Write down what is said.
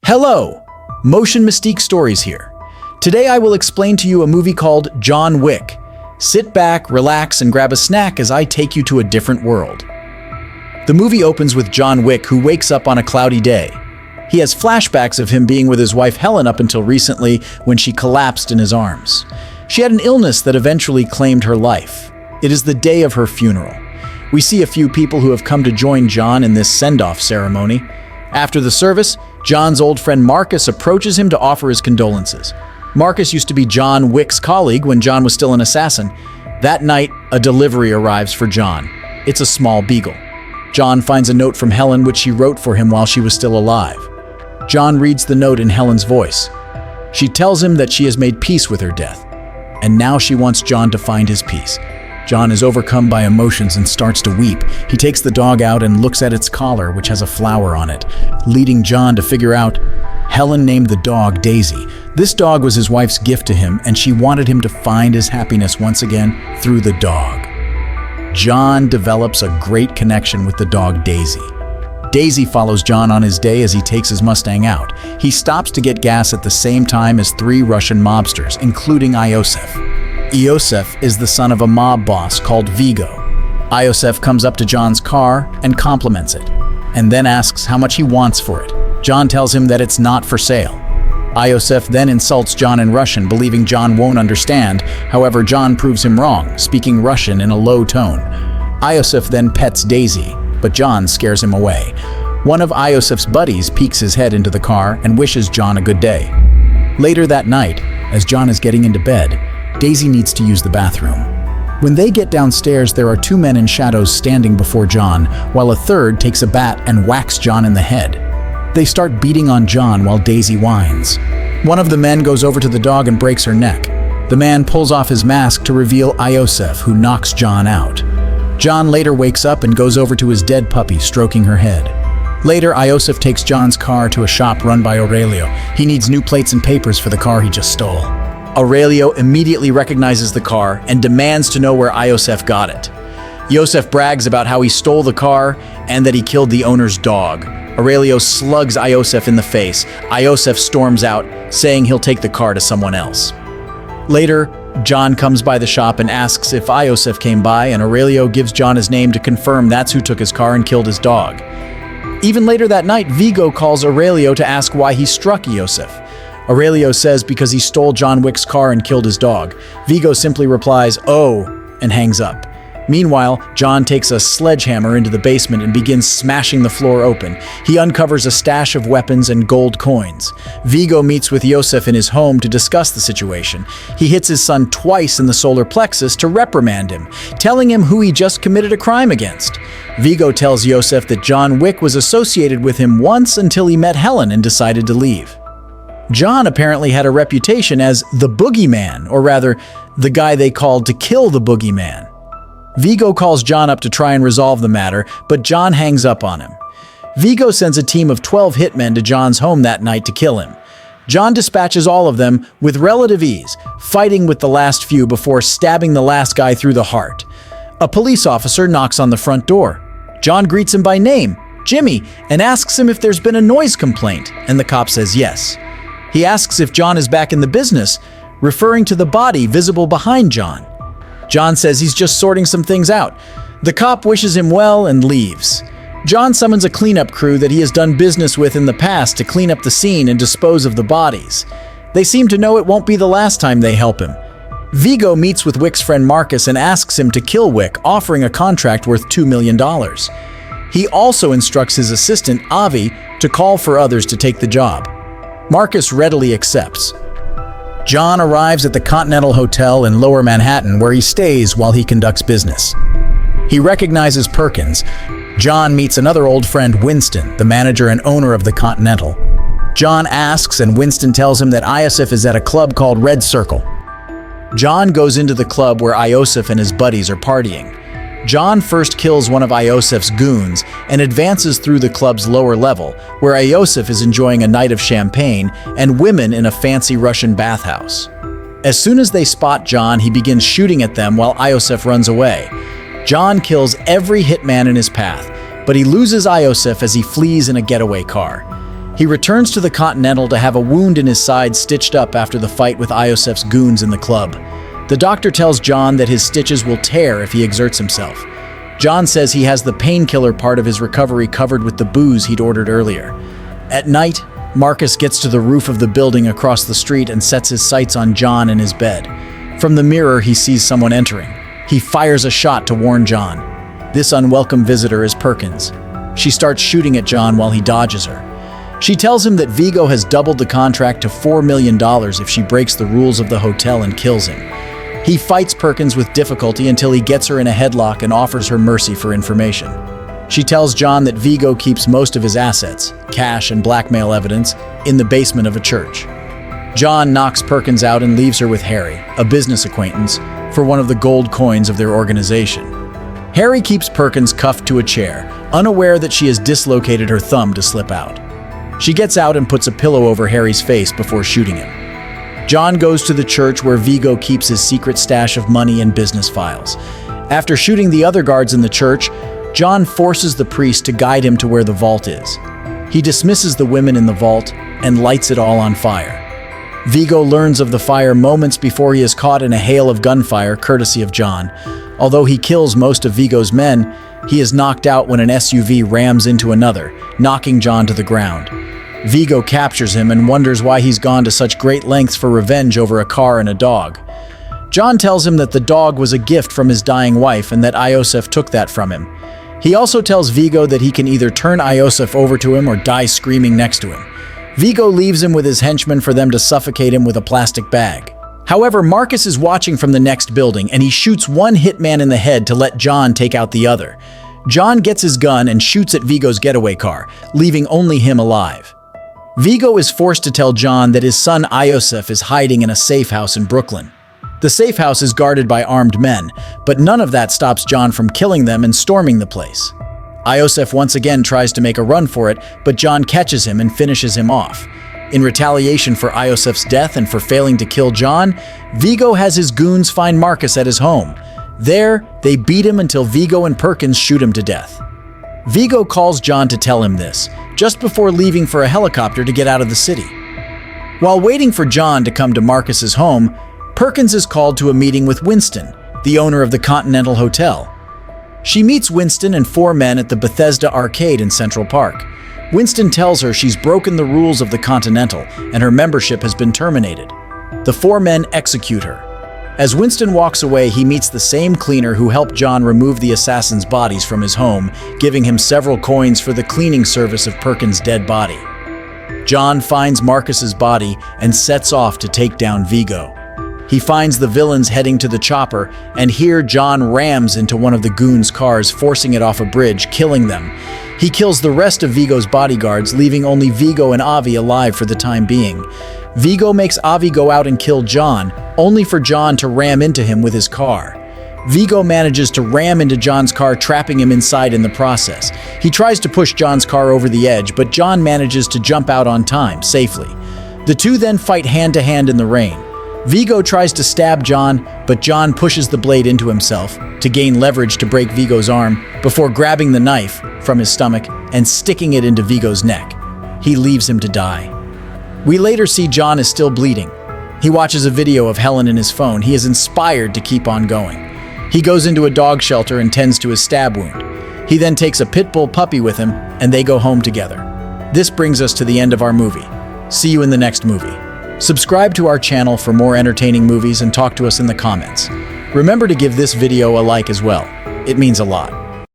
Hello! Motion Mystique Stories here. Today I will explain to you a movie called John Wick. Sit back, relax, and grab a snack as I take you to a different world. The movie opens with John Wick, who wakes up on a cloudy day. He has flashbacks of him being with his wife Helen up until recently when she collapsed in his arms. She had an illness that eventually claimed her life. It is the day of her funeral. We see a few people who have come to join John in this send-off ceremony. After the service, John's old friend Marcus approaches him to offer his condolences. Marcus used to be John Wick's colleague when John was still an assassin. That night, a delivery arrives for John. It's a small beagle. John finds a note from Helen which she wrote for him while she was still alive. John reads the note in Helen's voice. She tells him that she has made peace with her death, and now she wants John to find his peace. John is overcome by emotions and starts to weep. He takes the dog out and looks at its collar, which has a flower on it, leading John to figure out Helen named the dog Daisy. This dog was his wife's gift to him, and she wanted him to find his happiness once again through the dog. John develops a great connection with the dog Daisy. Daisy follows John on his day as he takes his Mustang out. He stops to get gas at the same time as 3 Russian mobsters, including Iosef. Iosef is the son of a mob boss called Vigo. Iosef comes up to John's car and compliments it, and then asks how much he wants for it. John tells him that it's not for sale. Iosef then insults John in Russian, believing John won't understand. However, John proves him wrong, speaking Russian in a low tone. Iosef then pets Daisy, but John scares him away. One of Iosef's buddies peeks his head into the car and wishes John a good day. Later that night, as John is getting into bed, Daisy needs to use the bathroom. When they get downstairs, there are 2 men in shadows standing before John, while a third takes a bat and whacks John in the head. They start beating on John while Daisy whines. One of the men goes over to the dog and breaks her neck. The man pulls off his mask to reveal Iosef, who knocks John out. John later wakes up and goes over to his dead puppy, stroking her head. Later, Iosef takes John's car to a shop run by Aurelio. He needs new plates and papers for the car he just stole. Aurelio immediately recognizes the car and demands to know where Iosef got it. Iosef brags about how he stole the car and that he killed the owner's dog. Aurelio slugs Iosef in the face. Iosef storms out, saying he'll take the car to someone else. Later, John comes by the shop and asks if Iosef came by, and Aurelio gives John his name to confirm that's who took his car and killed his dog. Even later that night, Vigo calls Aurelio to ask why he struck Iosef. Aurelio says because he stole John Wick's car and killed his dog. Vigo simply replies, "Oh," and hangs up. Meanwhile, John takes a sledgehammer into the basement and begins smashing the floor open. He uncovers a stash of weapons and gold coins. Vigo meets with Iosef in his home to discuss the situation. He hits his son twice in the solar plexus to reprimand him, telling him who he just committed a crime against. Vigo tells Iosef that John Wick was associated with him once until he met Helen and decided to leave. John apparently had a reputation as the boogeyman, or rather, the guy they called to kill the boogeyman. Vigo calls John up to try and resolve the matter, but John hangs up on him. Vigo sends a team of 12 hitmen to John's home that night to kill him. John dispatches all of them with relative ease, fighting with the last few before stabbing the last guy through the heart. A police officer knocks on the front door. John greets him by name, Jimmy, and asks him if there's been a noise complaint, and the cop says yes. He asks if John is back in the business, referring to the body visible behind John. John says he's just sorting some things out. The cop wishes him well and leaves. John summons a cleanup crew that he has done business with in the past to clean up the scene and dispose of the bodies. They seem to know it won't be the last time they help him. Vigo meets with Wick's friend Marcus and asks him to kill Wick, offering a contract worth $2 million. He also instructs his assistant, Avi, to call for others to take the job. Marcus readily accepts. John arrives at the Continental Hotel in Lower Manhattan, where he stays while he conducts business. He recognizes Perkins. John meets another old friend, Winston, the manager and owner of the Continental. John asks, and Winston tells him that Iosef is at a club called Red Circle. John goes into the club where Iosef and his buddies are partying. John first kills one of Iosef's goons and advances through the club's lower level, where Iosef is enjoying a night of champagne and women in a fancy Russian bathhouse. As soon as they spot John, he begins shooting at them while Iosef runs away. John kills every hitman in his path, but he loses Iosef as he flees in a getaway car. He returns to the Continental to have a wound in his side stitched up after the fight with Iosef's goons in the club. The doctor tells John that his stitches will tear if he exerts himself. John says he has the painkiller part of his recovery covered with the booze he'd ordered earlier. At night, Marcus gets to the roof of the building across the street and sets his sights on John in his bed. From the mirror, he sees someone entering. He fires a shot to warn John. This unwelcome visitor is Perkins. She starts shooting at John while he dodges her. She tells him that Vigo has doubled the contract to $4 million if she breaks the rules of the hotel and kills him. He fights Perkins with difficulty until he gets her in a headlock and offers her mercy for information. She tells John that Vigo keeps most of his assets, cash and blackmail evidence, in the basement of a church. John knocks Perkins out and leaves her with Harry, a business acquaintance, for one of the gold coins of their organization. Harry keeps Perkins cuffed to a chair, unaware that she has dislocated her thumb to slip out. She gets out and puts a pillow over Harry's face before shooting him. John goes to the church where Vigo keeps his secret stash of money and business files. After shooting the other guards in the church, John forces the priest to guide him to where the vault is. He dismisses the women in the vault and lights it all on fire. Vigo learns of the fire moments before he is caught in a hail of gunfire courtesy of John. Although he kills most of Vigo's men, he is knocked out when an SUV rams into another, knocking John to the ground. Vigo captures him and wonders why he's gone to such great lengths for revenge over a car and a dog. John tells him that the dog was a gift from his dying wife and that Iosef took that from him. He also tells Vigo that he can either turn Iosef over to him or die screaming next to him. Vigo leaves him with his henchmen for them to suffocate him with a plastic bag. However, Marcus is watching from the next building and he shoots one hitman in the head to let John take out the other. John gets his gun and shoots at Vigo's getaway car, leaving only him alive. Vigo is forced to tell John that his son Iosef is hiding in a safe house in Brooklyn. The safe house is guarded by armed men, but none of that stops John from killing them and storming the place. Iosef once again tries to make a run for it, but John catches him and finishes him off. In retaliation for Iosef's death and for failing to kill John, Vigo has his goons find Marcus at his home. There, they beat him until Vigo and Perkins shoot him to death. Vigo calls John to tell him this, just before leaving for a helicopter to get out of the city. While waiting for John to come to Marcus's home, Perkins is called to a meeting with Winston, the owner of the Continental Hotel. She meets Winston and 4 men at the Bethesda Arcade in Central Park. Winston tells her she's broken the rules of the Continental and her membership has been terminated. The 4 men execute her. As Winston walks away, he meets the same cleaner who helped John remove the assassins' bodies from his home, giving him several coins for the cleaning service of Perkins' dead body. John finds Marcus's body and sets off to take down Vigo. He finds the villains heading to the chopper, and here John rams into one of the goons' cars, forcing it off a bridge, killing them. He kills the rest of Vigo's bodyguards, leaving only Vigo and Avi alive for the time being. Vigo makes Avi go out and kill John, only for John to ram into him with his car. Vigo manages to ram into John's car, trapping him inside in the process. He tries to push John's car over the edge, but John manages to jump out on time, safely. The two then fight hand-to-hand in the rain. Vigo tries to stab John, but John pushes the blade into himself to gain leverage to break Vigo's arm before grabbing the knife from his stomach and sticking it into Vigo's neck. He leaves him to die. We later see John is still bleeding. He watches a video of Helen in his phone. He is inspired to keep on going. He goes into a dog shelter and tends to his stab wound. He then takes a pit bull puppy with him and they go home together. This brings us to the end of our movie. See you in the next movie. Subscribe to our channel for more entertaining movies and talk to us in the comments. Remember to give this video a like as well. It means a lot.